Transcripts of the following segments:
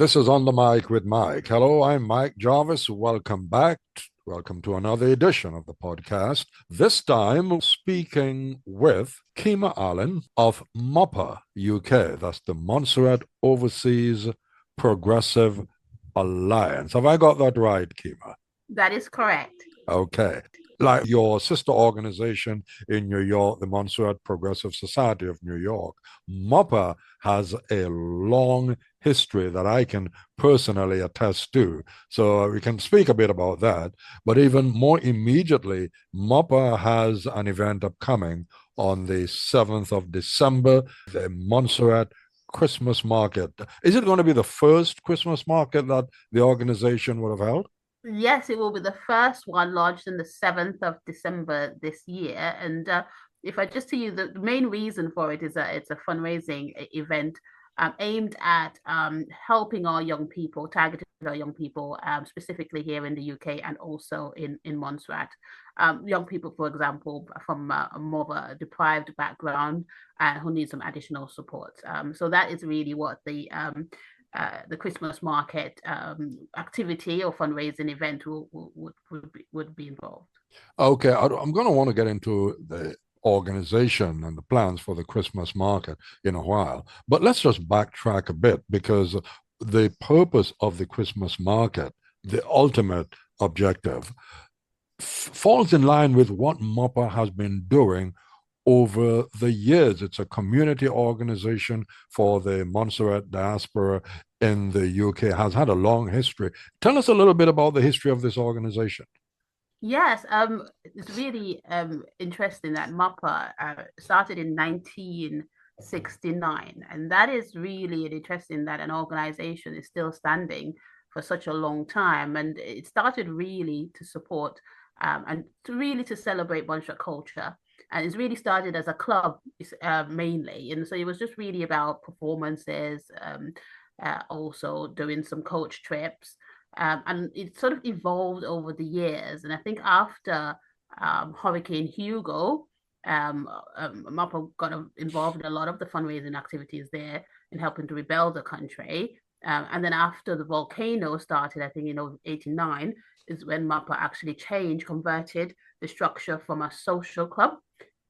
This is On the Mic with Mike. Hello, I'm Mike Jarvis. Welcome back. Welcome to another edition of the podcast. This time, speaking with Keima Allen of MOPPA UK. That's the Montserrat Overseas Progressive Alliance. Have I got that right, Keima? That is correct. Okay. Like your sister organization in New York, the Montserrat Progressive Society of New York, MOPPA has a long history that I can personally attest to. So we can speak a bit about that. But even more immediately, MOPPA has an event upcoming on the 7th of December, the Montserrat Christmas Market. Is it going to be the first Christmas market that the organization would have held? Yes, it will be the first one launched on the 7th of December this year. And if I just tell you the main reason for it is that it's a fundraising event aimed at helping our young people, targeted our young people, specifically here in the UK and also in Montserrat. Young people, for example, from a more of a deprived background who need some additional support. So that is really what the Christmas market activity or fundraising event would be involved. Okay, I'm going to want to get into the organization and the plans for the Christmas market in a while. But let's just backtrack a bit because the purpose of the Christmas market, the ultimate objective, falls in line with what MOPPA has been doing over the years. It's a community organization for the Montserrat diaspora in the UK, has had a long history. Tell us a little bit about the history of this organization. Yes, it's really interesting that MOPPA started in 1969, and that is really interesting that an organization is still standing for such a long time. And it started really to support and to really to celebrate Montserrat culture. And it's really started as a club mainly. And so it was just really about performances, also doing some coach trips. And it sort of evolved over the years. And I think after Hurricane Hugo, MAPA got involved in a lot of the fundraising activities there in helping to rebuild the country. And then after the volcano started, I think in 89, is when MAPA actually changed, converted the structure from a social club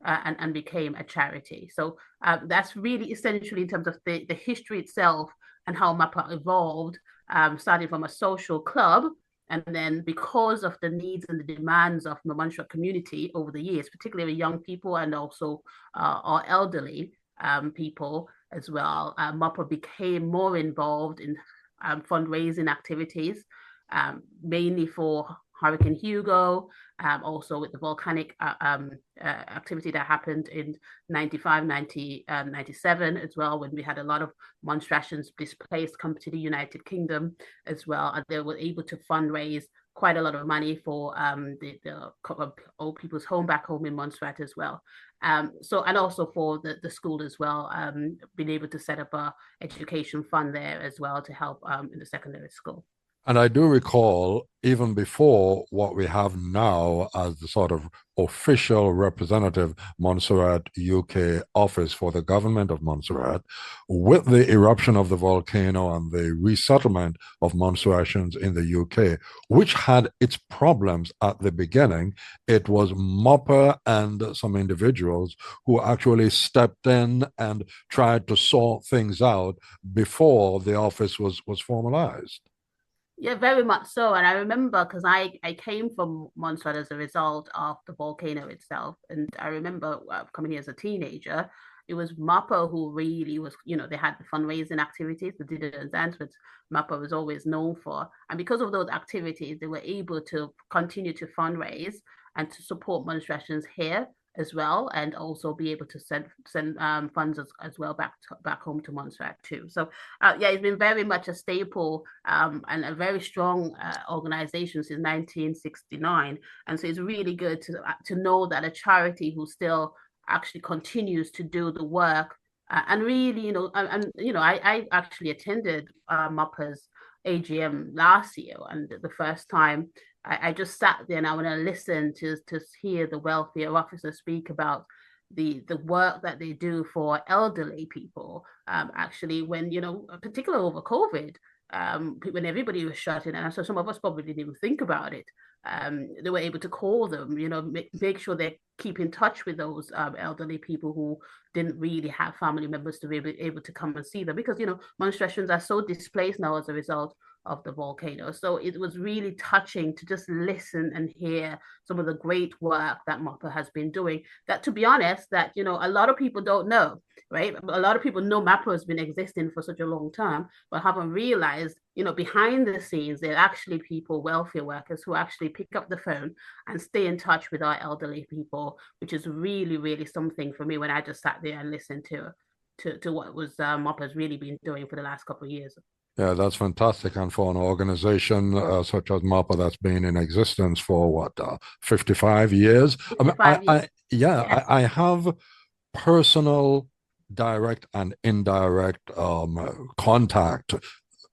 and became a charity. So that's really essentially in terms of the history itself and how MAPA evolved, starting from a social club. And then because of the needs and the demands of the Montserrat community over the years, particularly young people and also our elderly people as well, MAPA became more involved in fundraising activities, mainly for Hurricane Hugo, also with the volcanic activity that happened in 95, 90, 97 as well, when we had a lot of Montserratians displaced come to the United Kingdom as well. And they were able to fundraise quite a lot of money for the old people's home back home in Montserrat as well. So and also for the school as well, being able to set up a education fund there as well to help in the secondary school. And I do recall, even before what we have now as the sort of official representative Montserrat UK office for the government of Montserrat, with the eruption of the volcano and the resettlement of Montserratians in the UK, which had its problems at the beginning, it was MOPPA and some individuals who actually stepped in and tried to sort things out before the office was formalized. Yeah, very much so. And I remember because I came from Montserrat as a result of the volcano itself. And I remember coming here as a teenager, it was MAPA who really was, they had the fundraising activities, the dinner and dance, which MAPA was always known for. And because of those activities, they were able to continue to fundraise and to support Montserratians here as well, and also be able to send funds as well back home to Montserrat too. So yeah, it's been very much a staple and a very strong organization since 1969, and so it's really good to know that a charity who still actually continues to do the work and really, I actually attended MOPPA's AGM last year, and the first time I just sat there and I want to listen to hear the welfare officer speak about the work that they do for elderly people. Actually, when particularly over COVID, when everybody was shutting, and so some of us probably didn't even think about it. They were able to call them, make sure they keep in touch with those elderly people who didn't really have family members to be able to come and see them, because Montserratians are so displaced now as a result of the volcano. So it was really touching to just listen and hear some of the great work that MOPPA has been doing, that, to be honest, that a lot of people don't know, right? A lot of people know MOPPA has been existing for such a long time, but haven't realized, behind the scenes, there are actually people, welfare workers, who actually pick up the phone and stay in touch with our elderly people, which is really, really something for me when I just sat there and listened to what was MOPPA's really been doing for the last couple of years. Yeah, that's fantastic. And for an organization such as MOPPA that's been in existence for what, 55 years? I mean, 55 years. Yes. I have personal, direct and indirect contact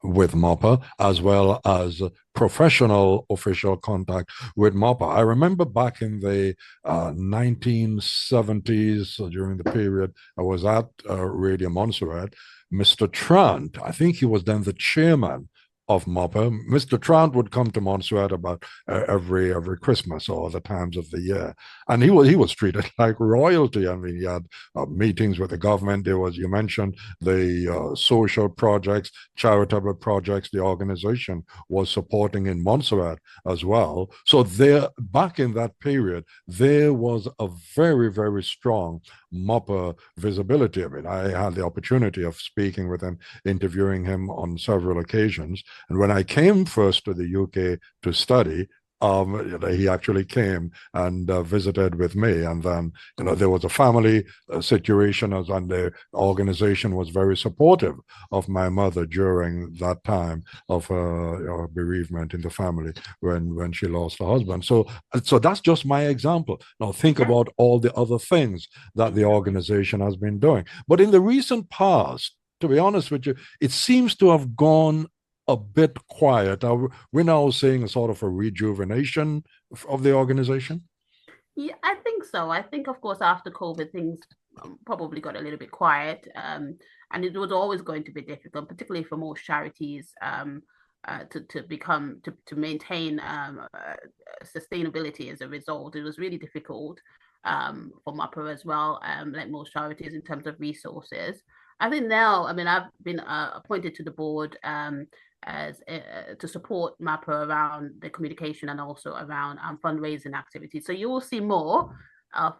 with MOPPA, as well as professional official contact with MOPPA. I remember back in the 1970s, during the period I was at Radio Montserrat, Mr. Trant, I think he was then the chairman of MOPPA. Mr. Trant would come to Montserrat about every Christmas or other times of the year, and he was treated like royalty. I mean, he had meetings with the government. There was, you mentioned, the social projects, charitable projects the organization was supporting in Montserrat as well. So there, back in that period, there was a very, very strong MOPPA visibility. I mean, I had the opportunity of speaking with him, interviewing him on several occasions. And when I came first to the UK to study, he actually came and visited with me. And then, there was a family situation, and the organization was very supportive of my mother during that time of bereavement in the family when she lost her husband. So that's just my example. Now think Yeah, about all the other things that the exactly. organization has been doing. But in the recent past, to be honest with you, it seems to have gone a bit quiet. We're now seeing a sort of a rejuvenation of the organization. Yeah, I think so. I think, of course, after COVID, things probably got a little bit quiet, and it was always going to be difficult, particularly for most charities, to maintain sustainability as a result. It was really difficult for MOPPA as well, like most charities, in terms of resources. I think now, I mean, I've been appointed to the board as to support MOPPA around the communication and also around fundraising activities. So you will see more of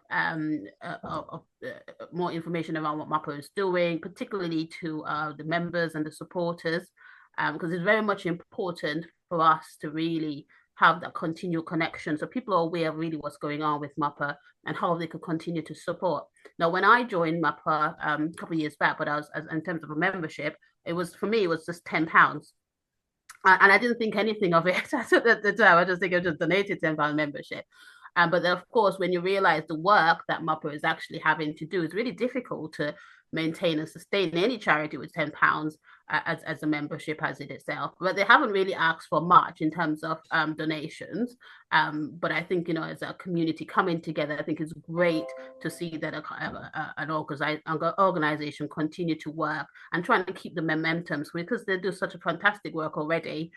more information around what MOPPA is doing, particularly to the members and the supporters, because it's very much important for us to really have that continual connection, so people are aware of really what's going on with MOPPA and how they could continue to support. Now, when I joined MOPPA a couple of years back, but I was, in terms of a membership, it was, for me, it was just £10. And I didn't think anything of it at the time. I just think I just donated £10 membership. But then, of course, when you realize the work that MOPPA is actually having to do, it's really difficult to maintain and sustain any charity with £10 as a membership as it itself. But they haven't really asked for much in terms of donations. But I think, as a community coming together, I think it's great to see that an organization continue to work and trying to keep the momentum, because they do such a fantastic work already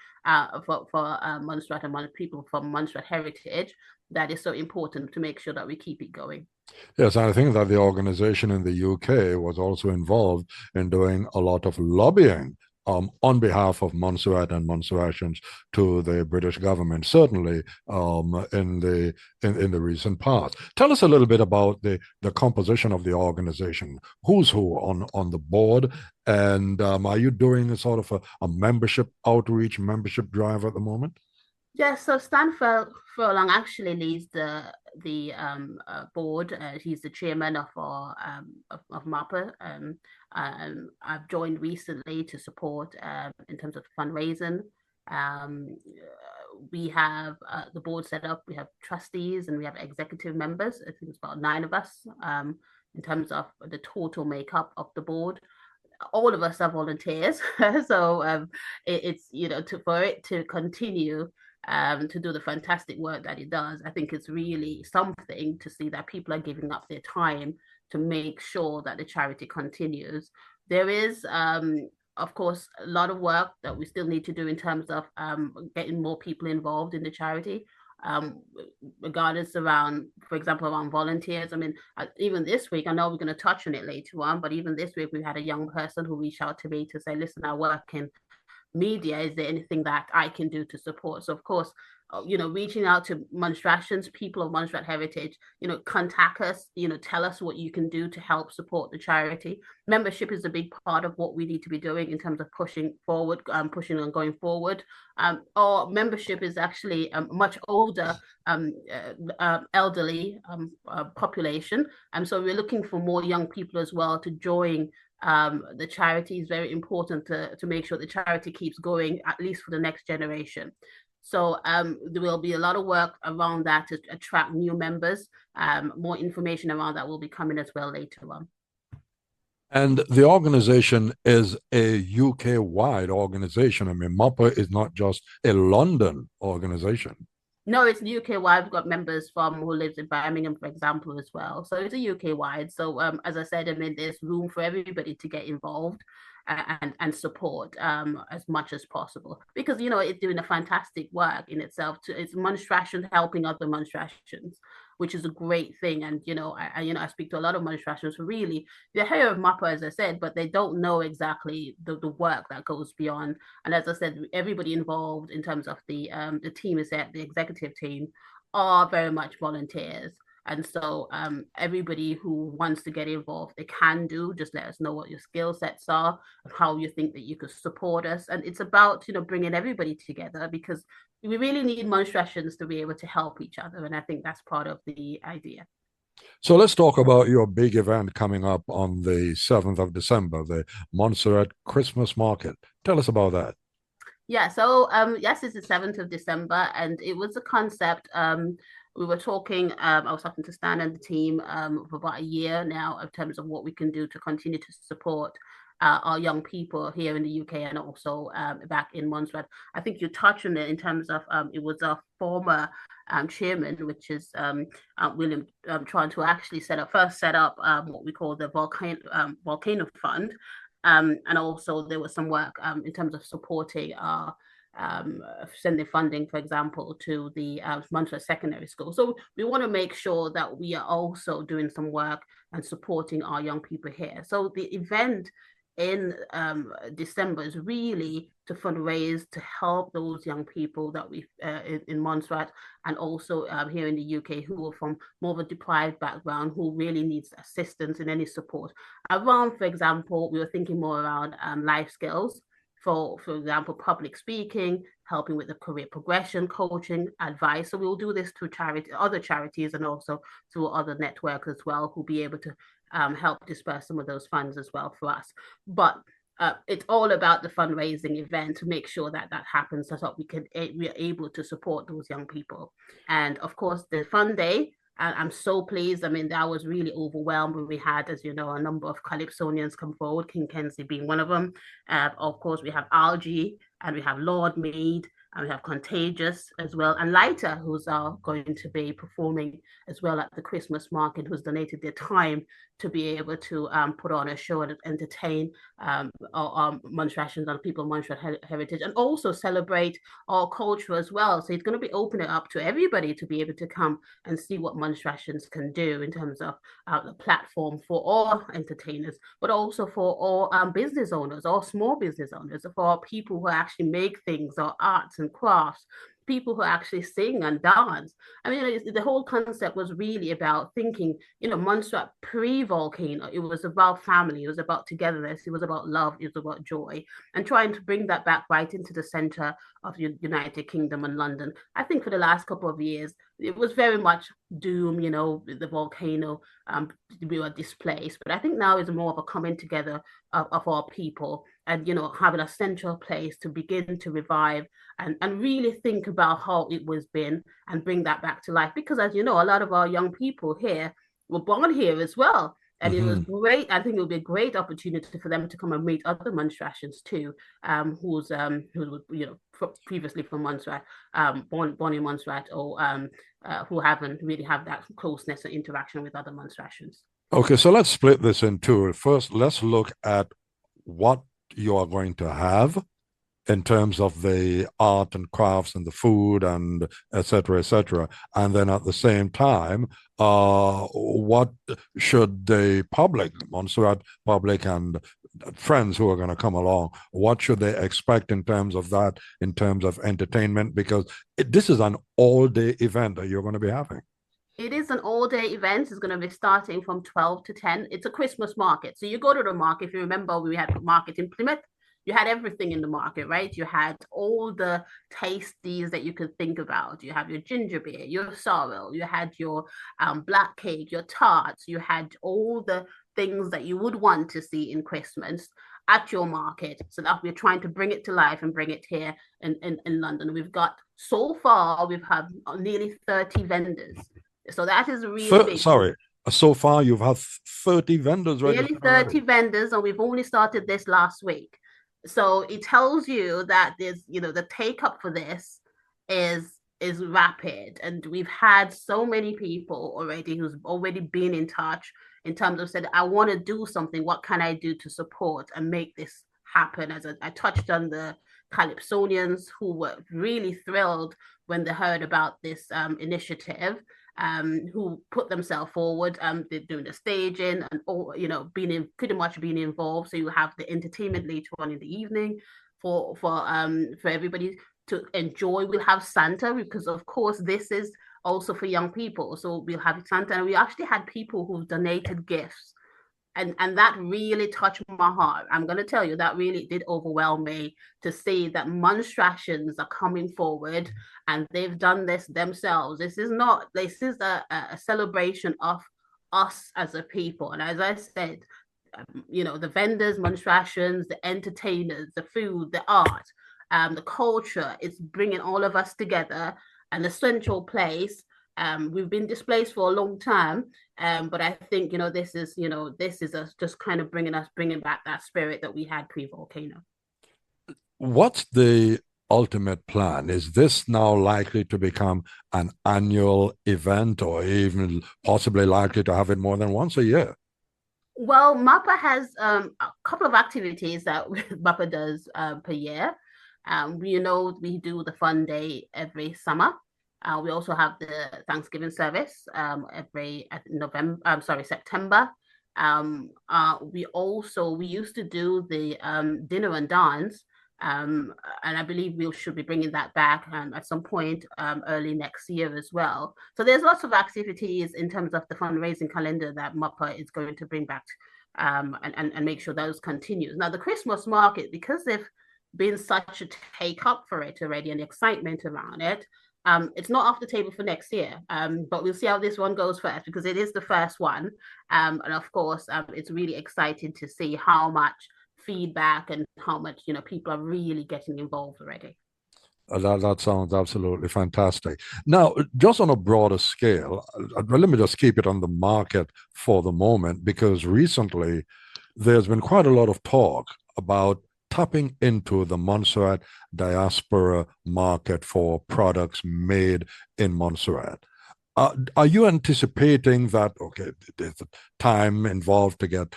for Montserrat and people from Montserrat heritage, that is so important to make sure that we keep it going. Yes, and I think that the organization in the UK was also involved in doing a lot of lobbying on behalf of Montserrat and Montserratians to the British government, certainly in the recent past. Tell us a little bit about the composition of the organization. Who's who on the board, and are you doing a sort of a membership outreach, membership drive at the moment? Yes, so Stan Furlong actually leads the board. He's the chairman of our of MOPPA. I've joined recently to support in terms of fundraising. Um, we have the board set up. We have trustees and we have executive members. I think it's about 9 of us in terms of the total makeup of the board. All of us are volunteers, so it's for it to continue to do the fantastic work that it does. I think it's really something to see that people are giving up their time to make sure that the charity continues. There is of course, a lot of work that we still need to do in terms of getting more people involved in the charity. Um, Regardless around, for example, around volunteers. I mean, even this week, I know we're going to touch on it later on, but even this week, we had a young person who reached out to me to say, listen, I work in media. Is there anything that I can do to support? So, of course, reaching out to Montserratians, people of Montserrat heritage, contact us, tell us what you can do to help support the charity. Membership is a big part of what we need to be doing in terms of pushing forward, pushing and going forward. Our membership is actually a much older, elderly population. And so we're looking for more young people as well to join the charity. Is very important to make sure the charity keeps going, at least for the next generation. So there will be a lot of work around that to attract new members. More information around that will be coming as well later on. And the organization is a UK-wide organization. I mean, MOPPA is not just a London organization. No, it's UK wide. We've got members from who lives in Birmingham, for example, as well. So it's a UK wide. So as I said, I mean, there's room for everybody to get involved and support as much as possible, because it's doing a fantastic work in itself. It's Montserratians helping other Montserratians, which is a great thing. And I speak to a lot of Montserratians who really, they hear of MOPPA, as I said, but they don't know exactly the work that goes beyond. And as I said, everybody involved in terms of the team is that the executive team are very much volunteers. And so everybody who wants to get involved, they can do. Just let us know what your skill sets are and how you think that you could support us. And it's about, bringing everybody together, because we really need Montserratians to be able to help each other. And I think that's part of the idea. So let's talk about your big event coming up on the 7th of December, the Montserrat Christmas Market. Tell us about that. Yeah, so yes, it's the 7th of December, and it was a concept. We were talking, I was talking to Stan and the team for about a year now in terms of what we can do to continue to support our young people here in the UK and also back in Montserrat. I think you touched on it in terms of it was a former chairman, which is William, trying to actually set up what we call the volcano fund. And also there was some work in terms of supporting our sending funding, for example, to the Montserrat Secondary School. So we want to make sure that we are also doing some work and supporting our young people here. So the event in December is really to fundraise to help those young people that we in Montserrat and also here in the UK who are from more of a deprived background, who really needs assistance and any support. Around, for example, we were thinking more around life skills. For example, public speaking, helping with the career progression, coaching, advice. So we'll do this through other charities, and also through other networks as well, who'll be able to help disperse some of those funds as well for us. But it's all about the fundraising event to make sure that that happens, so that we are able to support those young people. And of course, the fun day. I'm so pleased. I mean, that was really overwhelmed when we had, as you know, a number of Calypsonians come forward, King Kenzie being one of them. Of course, we have Algie and we have Lord Mead and we have Contagious as well, and Lighter, who's going to be performing as well at the Christmas market, who's donated their time to be able to put on a show and entertain our Montserratians and people of Montserrat heritage, and also celebrate our culture as well. So it's going to be opening up to everybody to be able to come and see what Montserratians can do in terms of the platform for all entertainers, but also for all business owners, all small business owners, for people who actually make things or arts and crafts, people who actually sing and dance. I mean, the whole concept was really about thinking, Montserrat pre-volcano. It was about family, it was about togetherness, it was about love, it was about joy, and trying to bring that back right into the center of the United Kingdom and London. I think for the last couple of years, it was very much doom, the volcano, we were displaced. But I think now is more of a coming together of our people and, having a central place to begin to revive and really think about how it was been and bring that back to life. Because as you know, a lot of our young people here were born here as well. And it was great. I think it would be a great opportunity for them to come and meet other Montserratians too, who previously from Montserrat, born in Montserrat, or who haven't really have that closeness and interaction with other Montserratians. Okay, so let's split this in two. First, let's look at what you are going to have in terms of the art and crafts and the food and et cetera. And then at the same time, what should the public, Montserrat public and friends who are going to come along, what should they expect in terms of that, in terms of entertainment? Because this is an all-day event that you're going to be having. It is an all-day event. It's going to be starting from 12 to 10. It's a Christmas market. So you go to the market. If you remember, we had a market in Plymouth. You had everything in the market, right? You had all the tasties that you could think about. You have your ginger beer, your sorrel, you had your black cake, your tarts, you had all the things that you would want to see in Christmas at your market. So that we're trying to bring it to life and bring it here in London. We've got so far, we've had nearly 30 vendors. So that is really big. Sorry, so far you've had 30 vendors Nearly registered 30 already. vendors, and we've only started this last week. So it tells you that there's, the take up for this is rapid. And we've had so many people already who's already been in touch in terms of said, I want to do something. What can I do to support and make this happen? As I touched on the Calypsonians who were really thrilled when they heard about this initiative, who put themselves forward. They're doing the staging and all, being pretty much being involved. So you have the entertainment later on in the evening for everybody to enjoy. We'll have Santa because of course this is also for young people. So we'll have Santa, and we actually had people who've donated gifts, and that really touched my heart. I'm going to tell you that really did overwhelm me to see that Montserratians are coming forward and they've done this themselves. This is not, this is a celebration of us as a people. And as I said, the vendors, Montserratians, the entertainers, the food, the art, the culture, it's bringing all of us together. And the central place, we've been displaced for a long time, but I think this is us just kind of bringing back that spirit that we had pre-volcano. What's the ultimate plan? Is this now likely to become an annual event or even possibly likely to have it more than once a year? Well, MAPPA has a couple of activities that MAPPA does per year. We do the fun day every summer. We also have the Thanksgiving service every November. I'm sorry, September. We used to do the dinner and dance, and I believe we should be bringing that back at some point early next year as well. So there's lots of activities in terms of the fundraising calendar that MOPPA is going to bring back, and make sure those continues. Now the Christmas market, because they've been such a take up for it already and the excitement around it. It's not off the table for next year, but we'll see how this one goes first because it is the first one. And of course, it's really exciting to see how much feedback and how much people are really getting involved already. That sounds absolutely fantastic. Now, just on a broader scale, let me just keep it on the market for the moment because recently there's been quite a lot of talk about tapping into the Montserrat diaspora market for products made in Montserrat. Are you anticipating that, okay, there's time involved to get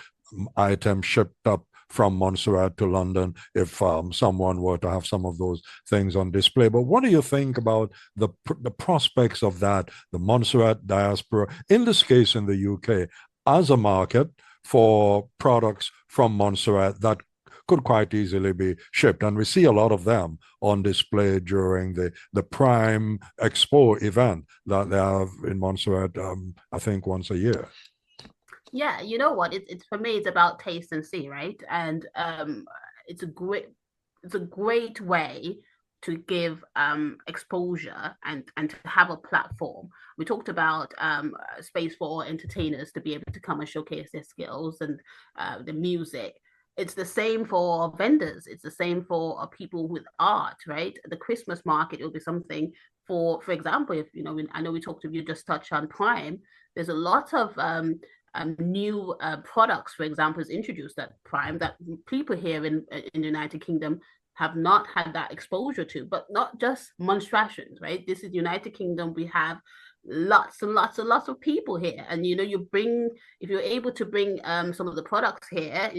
items shipped up from Montserrat to London if someone were to have some of those things on display? But what do you think about the prospects of that, the Montserrat diaspora, in this case in the UK, as a market for products from Montserrat that could quite easily be shipped. And we see a lot of them on display during the Prime Expo event that they have in Montserrat, I think once a year. Yeah, you know what? It's for me, it's about taste and see, right? And it's a great way to give exposure and to have a platform. We talked about space for entertainers to be able to come and showcase their skills and the music. It's the same for vendors. It's the same for people with art, right? The Christmas market will be something for example, if I know we talked to you just touched on Prime. There's a lot of new products, for example, is introduced at Prime that people here in the United Kingdom have not had that exposure to, but not just Montserratians, right? This is United Kingdom. We have lots and lots and lots of people here, and if you're able to bring some of the products here,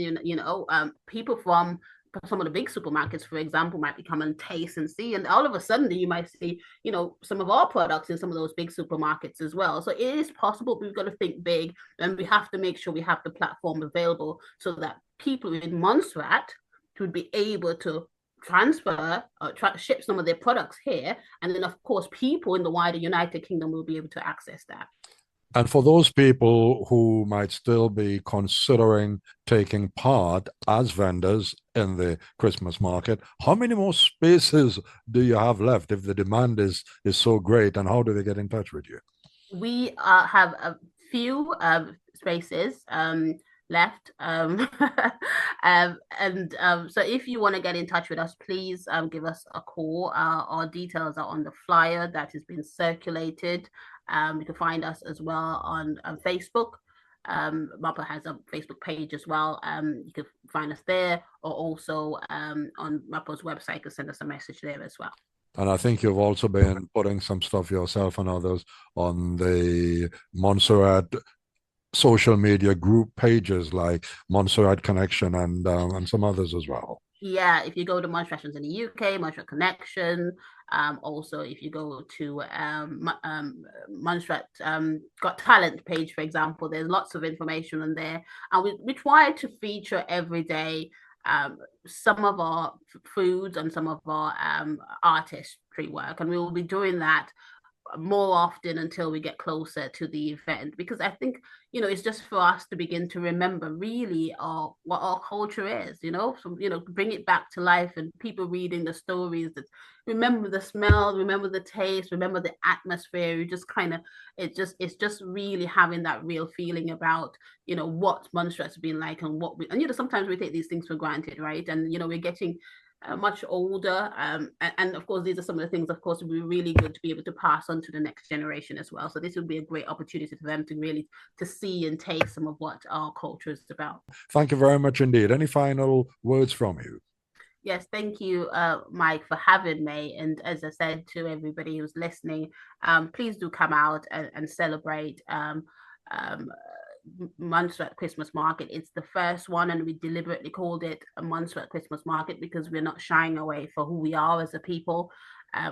people from some of the big supermarkets, for example, might come and taste and see. And all of a sudden, you might see, some of our products in some of those big supermarkets as well. So it is possible, but we've got to think big, and we have to make sure we have the platform available so that people in Montserrat would be able to transfer or ship some of their products here. And then, of course, people in the wider United Kingdom will be able to access that. And for those people who might still be considering taking part as vendors in the Christmas market, how many more spaces do you have left if the demand is so great? And how do they get in touch with you? We have a few spaces left. So if you want to get in touch with us, please give us a call. Our details are on the flyer that has been circulated. You can find us as well on Facebook. MOPPA has a Facebook page as well. You can find us there, or also on MOPPA's website. You can send us a message there as well. And I think you've also been putting some stuff yourself and others on the Montserrat social media group pages like Montserrat Connection and some others as well. Yeah, if you go to Montserratians in the UK, Montserrat Connection. Also, if you go to Montserrat Got Talent page, for example, there's lots of information on there. And we try to feature every day some of our foods and some of our artistry work. And we will be doing that more often until we get closer to the event, because I think it's just for us to begin to remember really what our culture is, so bring it back to life, and people reading the stories that remember the smell, remember the taste, remember the atmosphere. You just kind of it's just really having that real feeling about what Montserrat's been like, and sometimes we take these things for granted, right? And we're getting much older. And of course, these are some of the things, of course, would be really good to be able to pass on to the next generation as well. So this would be a great opportunity for them to really to see and taste some of what our culture is about. Thank you very much indeed. Any final words from you? Yes, thank you, Mike, for having me. And as I said to everybody who's listening, please do come out and celebrate Montserrat Christmas Market. It's the first one, and we deliberately called it a Montserrat Christmas Market because we're not shying away for who we are as a people.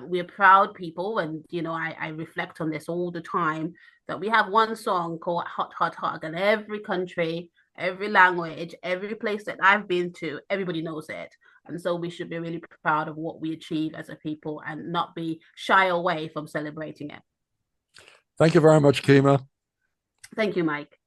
We're proud people, and I reflect on this all the time, that we have one song called Hot Hot Hot, and every country, every language, every place that I've been to, everybody knows it. And so we should be really proud of what we achieve as a people and not be shy away from celebrating it. Thank you very much, Keima. Thank you, Mike.